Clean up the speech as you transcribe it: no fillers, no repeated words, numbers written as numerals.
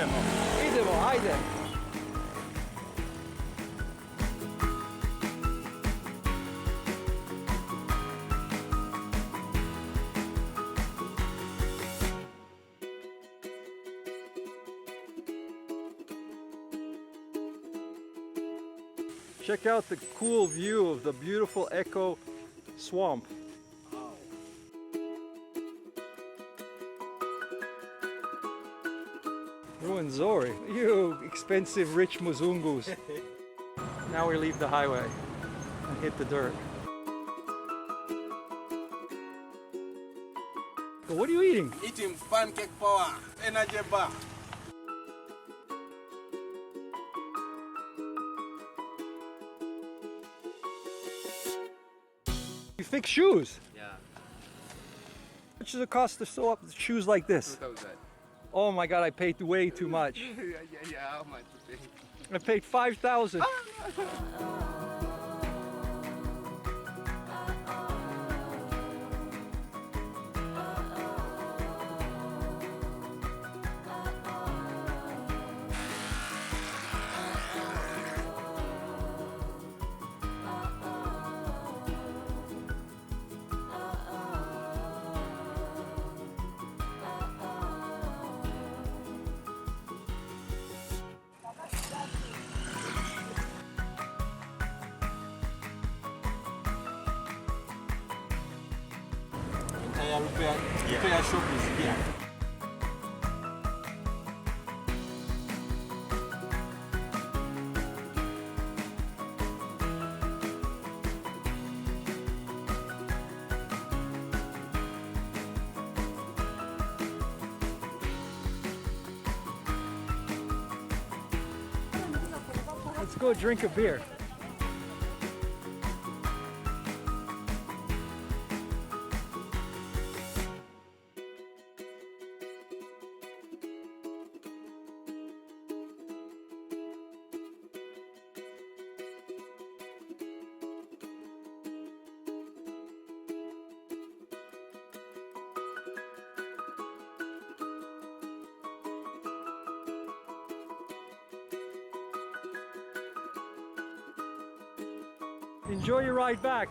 idemo. Idemo, ajde. Check out the cool view of the beautiful Echo swamp. Ruanzori, you expensive rich Muzungus. Now we leave the highway and hit the dirt. So what are you eating? Eating pancake power, energy bar. You fix shoes? Yeah. How much does it cost to sew up shoes like this? 2,000. Oh my god, I paid way too much. Yeah, how much you pay? I paid 5,000. Repair shop is here. Let's go drink a beer. Enjoy your ride back.